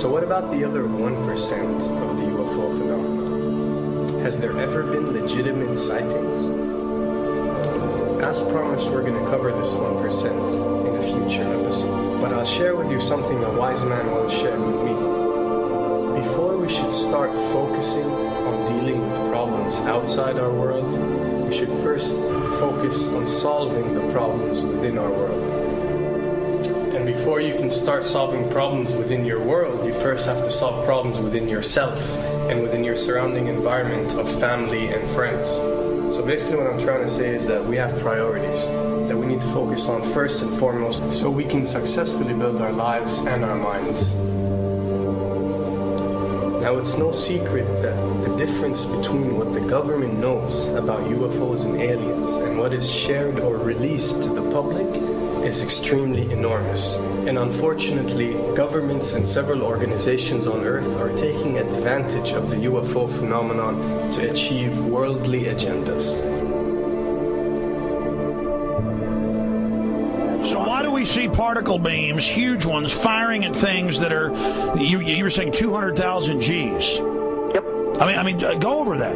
So what about the other 1% of the UFO phenomenon? Has there ever been legitimate sightings? As promised, we're going to cover this 1% in a future episode. But I'll share with you something a wise man once shared with me. Before we should start focusing on dealing with problems outside our world, we should first focus on solving the problems within our world. And before you can start solving problems within your world, you first have to solve problems within yourself and within your surrounding environment of family and friends. So basically what I'm trying to say is that we have priorities that we need to focus on first and foremost so we can successfully build our lives and our minds. Now, it's no secret that the difference between what the government knows about UFOs and aliens and what is shared or released to the public is extremely enormous. And unfortunately, governments and several organizations on Earth are taking advantage of the UFO phenomenon to achieve worldly agendas. So why do we see particle beams, huge ones, firing at things that are, you were saying 200,000 Gs? Yep. I mean, go over that.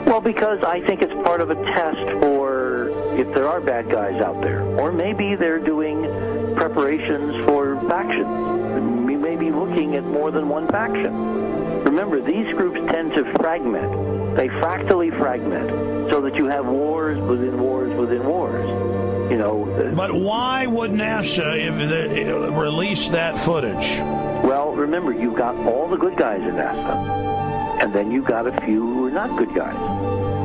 Well, because I think it's part of a test for if there are bad guys out there. Or maybe they're doing preparations for factions. We may be looking at more than one faction. Remember, these groups tend to fragment. They fractally fragment so that you have wars within wars within wars. You know. But why would NASA release that footage? Well, remember, you've got all the good guys in NASA, and then you've got a few who are not good guys.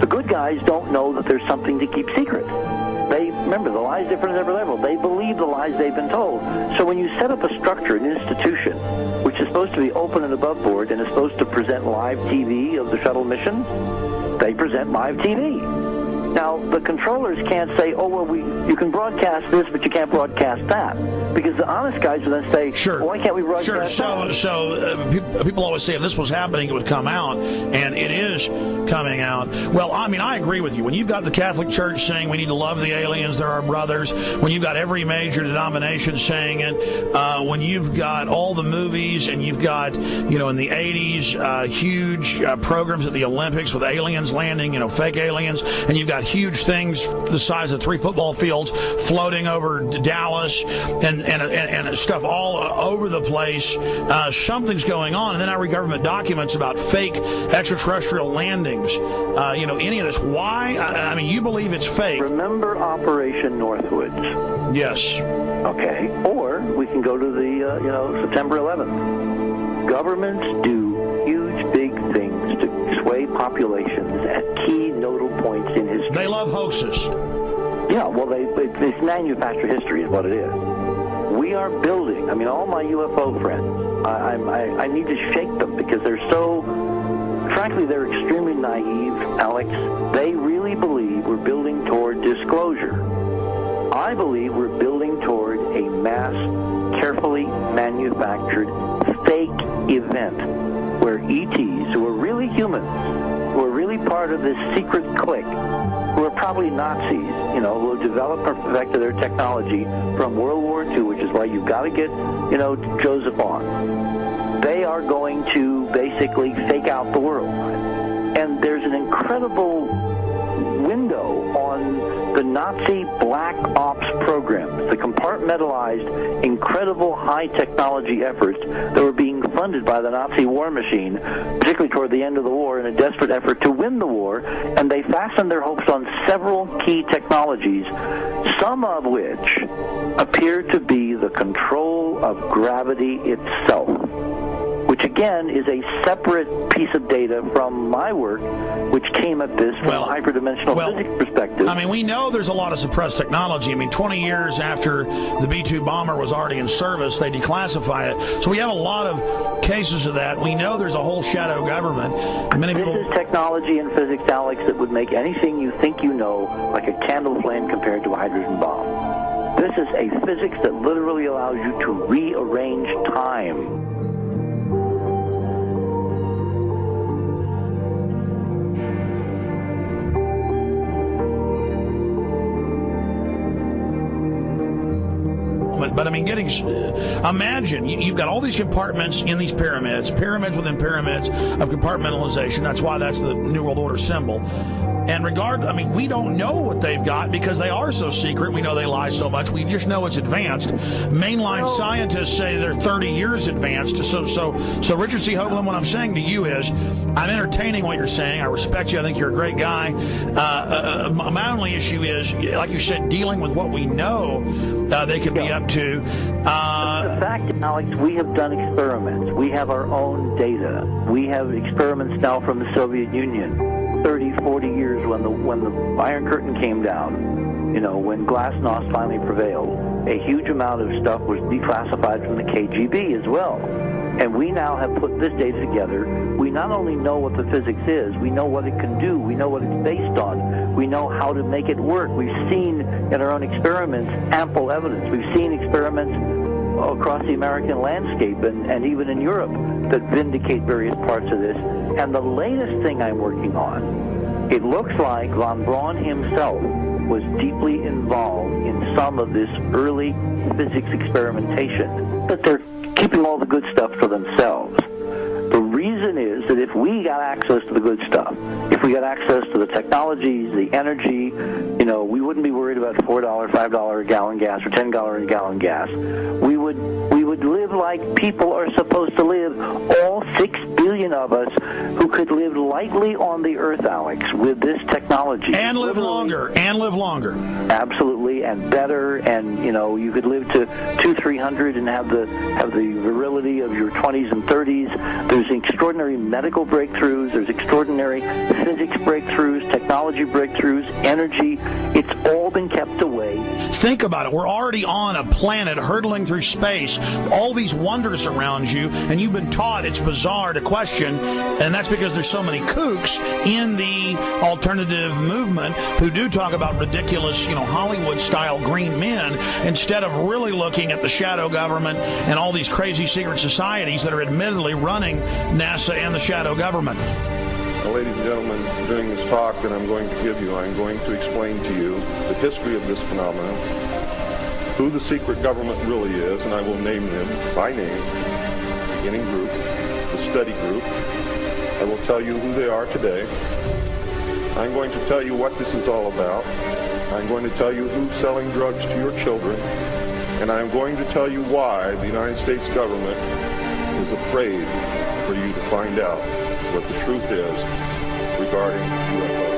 The good guys don't know that there's something to keep secret. Remember, the lie's different at every level. They believe the lies they've been told. So when you set up a structure, an institution, which is supposed to be open and above board and is supposed to present live TV of the shuttle missions, they present live TV. Now, the controllers can't say, oh, well, you can broadcast this, but you can't broadcast that. Because the honest guys will then say, sure. Well, why can't we broadcast that? So people always say if this was happening, it would come out, and it is coming out. Well, I mean, I agree with you. When you've got the Catholic Church saying we need to love the aliens, they're our brothers, when you've got every major denomination saying it, when you've got all the movies, and you've got, in the 80s, huge programs at the Olympics with aliens landing, fake aliens, and you've got huge things the size of 3 football fields floating over Dallas and stuff all over the place. Something's going on. And then I read government documents about fake extraterrestrial landings. Any of this. Why? I mean, you believe it's fake. Remember Operation Northwoods? Yes. Okay. Or we can go to the, September 11th. Governments do huge, big things to sway populations at key nodal points in history. They love hoaxes. Yeah, well, it's manufactured history is what it is. We are building, all my UFO friends, I need to shake them because they're so, frankly, they're extremely naive, Alex. They really believe we're building toward disclosure. I believe we're building toward a mass, carefully manufactured fake event where ETs, who are really humans, who are really part of this secret clique, who are probably Nazis, who have developed and perfected their technology from World War II, which is why you've got to get, Joseph on. They are going to basically fake out the world. And there's an incredible window on the Nazi black ops programs, the compartmentalized, incredible high technology efforts that were being funded by the Nazi war machine, particularly toward the end of the war in a desperate effort to win the war, and they fastened their hopes on several key technologies, some of which appear to be the control of gravity itself, which again is a separate piece of data from my work, which came at this from a hyperdimensional physics perspective. I mean, we know there's a lot of suppressed technology. 20 years after the B-2 bomber was already in service, they declassify it. So we have a lot of cases of that. We know there's a whole shadow government. This is technology and physics, Alex, that would make anything you think you know like a candle flame compared to a hydrogen bomb. This is a physics that literally allows you to rearrange time. experiment. But I mean, imagine you've got all these compartments in these pyramids within pyramids of compartmentalization. That's why that's the New World Order symbol. And we don't know what they've got because they are so secret. We know they lie so much. We just know it's advanced. Mainline scientists say they're 30 years advanced. So Richard C. Hoagland, what I'm saying to you is, I'm entertaining what you're saying. I respect you. I think you're a great guy. My only issue is, like you said, dealing with what we know they could be up to. The fact, Alex, we have done experiments. We have our own data. We have experiments now from the Soviet Union. 30, 40 years when the Iron Curtain came down, when Glasnost finally prevailed, a huge amount of stuff was declassified from the KGB as well. And we now have put this data together. We not only know what the physics is, we know what it can do, we know what it's based on, we know how to make it work. We've seen in our own experiments ample evidence. We've seen experiments across the American landscape and even in Europe that vindicate various parts of this. And the latest thing I'm working on, it looks like von Braun himself was deeply involved in some of this early physics experimentation, but they're keeping all the good stuff for themselves. The reason is that if we got access to the good stuff, if we got access to the technologies, the energy, we wouldn't be worried about $4, $5 a gallon gas or $10 a gallon gas. We would live like people are supposed to live, all 6 billion of us who could live lightly on the earth, Alex, with this technology. And live longer. Absolutely, and better, and you could live to 200-300 and have the virility of your 20s and 30s. There's extraordinary medical breakthroughs, there's extraordinary physics breakthroughs, technology breakthroughs, energy. It's all been kept away. Think about it. We're already on a planet hurtling through space, all these wonders around you, and you've been taught it's bizarre to question, and that's because there's so many kooks in the alternative movement who do talk about ridiculous, Hollywood-style green men, instead of really looking at the shadow government and all these crazy secret societies that are admittedly running NASA and the shadow government. Now, ladies and gentlemen, during this talk that I'm going to give you, I'm going to explain to you the history of this phenomenon, who the secret government really is, and I will name them by name, the beginning group, the study group. I will tell you who they are today. I'm going to tell you what this is all about. I'm going to tell you who's selling drugs to your children, and I'm going to tell you why the United States government is afraid for you to find out what the truth is regarding UFOs.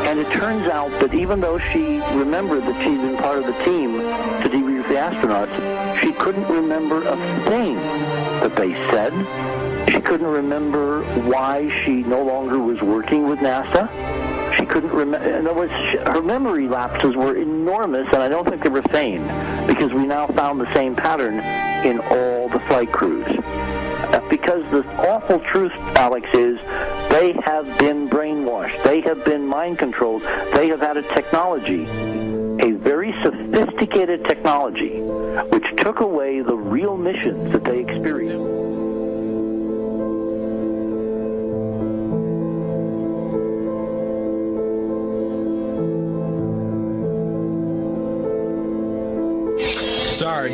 And it turns out that even though she remembered that she'd been part of the team to debrief the astronauts, she couldn't remember a thing that they said. She couldn't remember why she no longer was working with NASA. She couldn't remember. In other words, her memory lapses were enormous, and I don't think they were feigned, because we now found the same pattern in all the flight crews. Because the awful truth, Alex, is they have been brainwashed. They have been mind controlled. They have had a technology, a very sophisticated technology, which took away the real missions that they experienced. Sorry.